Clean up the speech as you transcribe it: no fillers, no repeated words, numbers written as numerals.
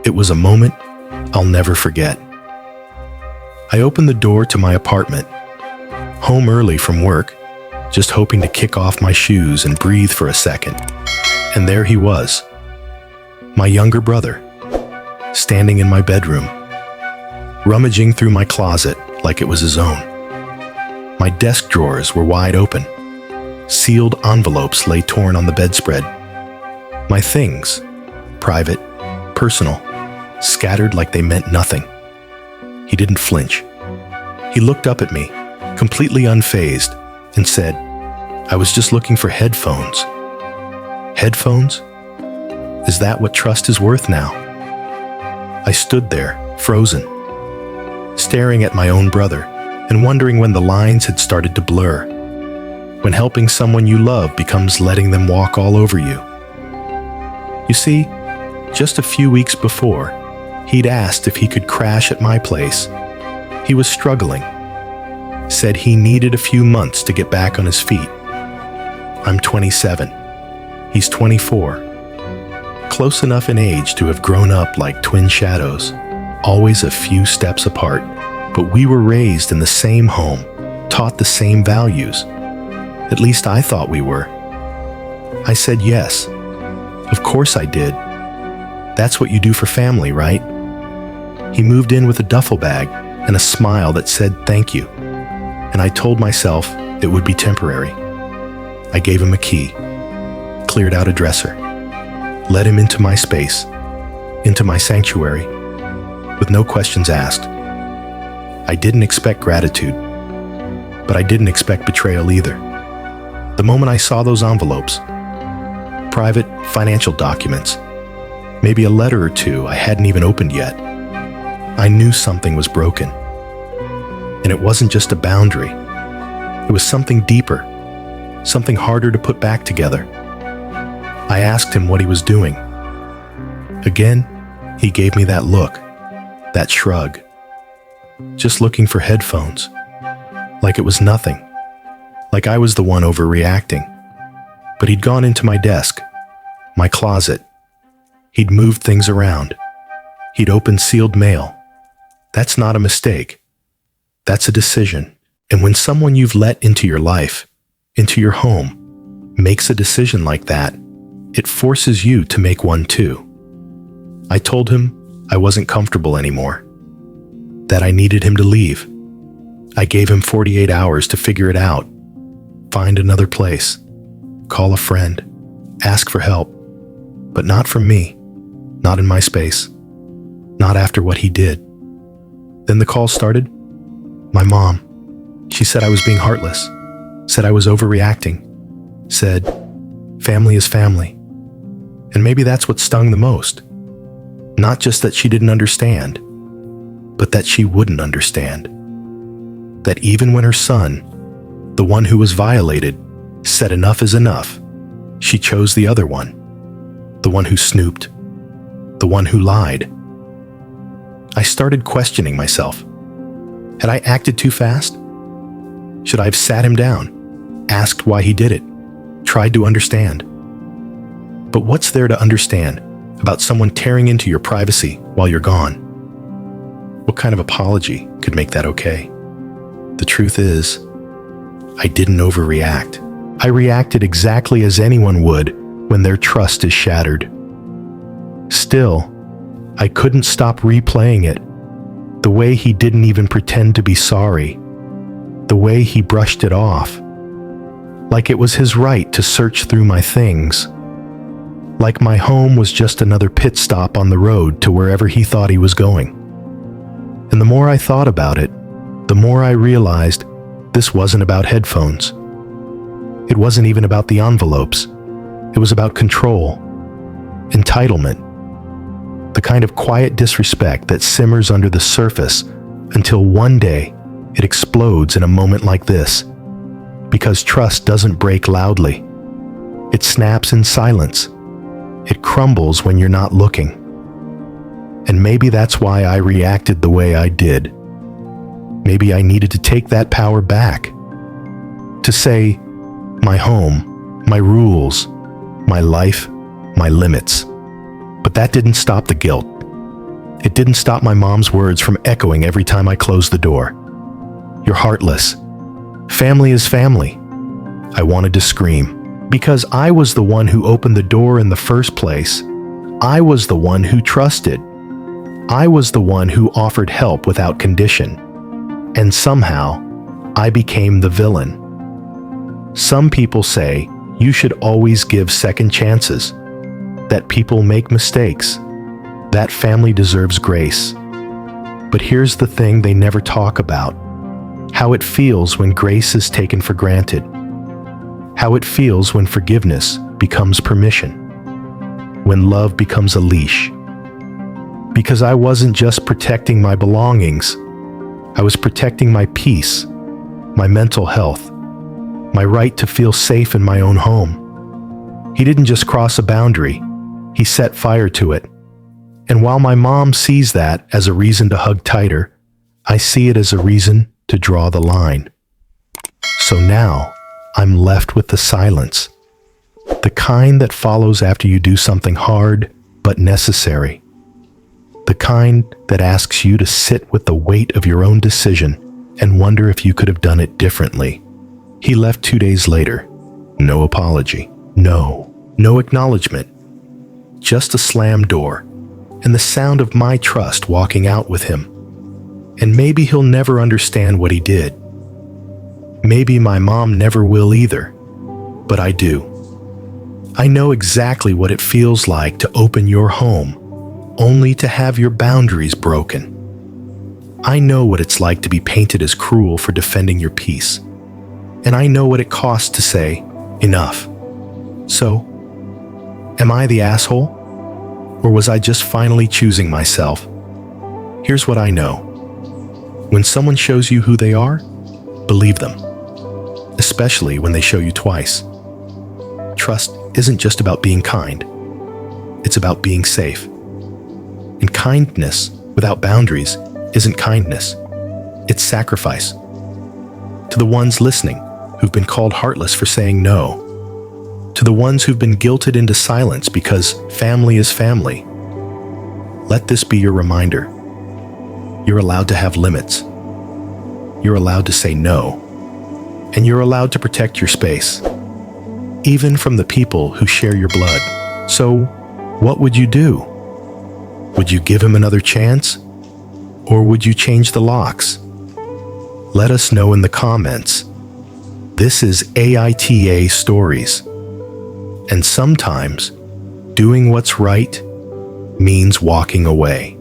It was a moment I'll never forget. I opened the door to my apartment, home early from work, just hoping to kick off my shoes and breathe for a second. And there he was, my younger brother, standing in my bedroom, rummaging through my closet like it was his own. My desk drawers were wide open. Sealed envelopes lay torn on the bedspread. My things, private, personal, scattered like they meant nothing. He didn't flinch. He looked up at me, completely unfazed, and said, "I was just looking for headphones." Headphones? Is that what trust is worth now? I stood there, frozen, staring at my own brother and wondering when the lines had started to blur, when helping someone you love becomes letting them walk all over you. You see, just a few weeks before, he'd asked if he could crash at my place. He was struggling, said he needed a few months to get back on his feet. I'm 27. He's 24. Close enough in age to have grown up like twin shadows, always a few steps apart, but we were raised in the same home, taught the same values. At least I thought we were. I said yes. Of course I did. That's what you do for family, right? He moved in with a duffel bag and a smile that said thank you, and I told myself it would be temporary. I gave him a key, cleared out a dresser, led him into my space, into my sanctuary, with no questions asked. I didn't expect gratitude, but I didn't expect betrayal either. The moment I saw those envelopes, private financial documents, maybe a letter or two I hadn't even opened yet, I knew something was broken. And it wasn't just a boundary. It was something deeper, something harder to put back together. I asked him what he was doing. Again, he gave me that look, that shrug. Just looking for headphones. Like it was nothing. Like I was the one overreacting. But he'd gone into my desk, my closet. He'd moved things around. He'd opened sealed mail. That's not a mistake. That's a decision. And when someone you've let into your life, into your home, makes a decision like that, it forces you to make one too. I told him I wasn't comfortable anymore, that I needed him to leave. I gave him 48 hours to figure it out, find another place, call a friend, ask for help, but not from me, not in my space, not after what he did. Then the call started. My mom. She said I was being heartless, said I was overreacting, said, family is family. And maybe that's what stung the most. Not just that she didn't understand, but that she wouldn't understand. That even when her son, the one who was violated, said enough is enough, she chose the other one, the one who snooped, the one who lied. I started questioning myself. Had I acted too fast? Should I have sat him down, asked why he did it, tried to understand? But what's there to understand about someone tearing into your privacy while you're gone? What kind of apology could make that okay? The truth is, I didn't overreact. I reacted exactly as anyone would when their trust is shattered. Still, I couldn't stop replaying it. The way he didn't even pretend to be sorry. The way he brushed it off. Like it was his right to search through my things. Like my home was just another pit stop on the road to wherever he thought he was going. And the more I thought about it, the more I realized this wasn't about headphones. It wasn't even about the envelopes. It was about control, entitlement, the kind of quiet disrespect that simmers under the surface until one day it explodes in a moment like this. Because trust doesn't break loudly. It snaps in silence. It crumbles when you're not looking. And maybe that's why I reacted the way I did. Maybe I needed to take that power back. To say, my home, my rules, my life, my limits. But that didn't stop the guilt. It didn't stop my mom's words from echoing every time I closed the door. You're heartless. Family is family. I wanted to scream, because I was the one who opened the door in the first place. I was the one who trusted. I was the one who offered help without condition. And somehow, I became the villain. Some people say you should always give second chances, that people make mistakes, that family deserves grace. But here's the thing they never talk about: how it feels when grace is taken for granted, how it feels when forgiveness becomes permission, when love becomes a leash. Because I wasn't just protecting my belongings, I was protecting my peace, my mental health, my right to feel safe in my own home. He didn't just cross a boundary, he set fire to it. And while my mom sees that as a reason to hug tighter, I see it as a reason to draw the line. So now, I'm left with the silence. The kind that follows after you do something hard but necessary. The kind that asks you to sit with the weight of your own decision and wonder if you could have done it differently. He left 2 days later. No apology. No acknowledgement. Just a slammed door and the sound of my trust walking out with him. And maybe he'll never understand what he did. Maybe my mom never will either. But I do. I know exactly what it feels like to open your home only to have your boundaries broken. I know what it's like to be painted as cruel for defending your peace. And I know what it costs to say, enough. So, am I the asshole? Or was I just finally choosing myself? Here's what I know. When someone shows you who they are, believe them. Especially when they show you twice. Trust isn't just about being kind. It's about being safe. And kindness without boundaries isn't kindness. It's sacrifice. To the ones listening who've been called heartless for saying no. To the ones who've been guilted into silence because family is family. Let this be your reminder. You're allowed to have limits. You're allowed to say no. And you're allowed to protect your space. Even from the people who share your blood. So, what would you do? Would you give him another chance? Or would you change the locks? Let us know in the comments. This is AITA Stories. And sometimes, doing what's right means walking away.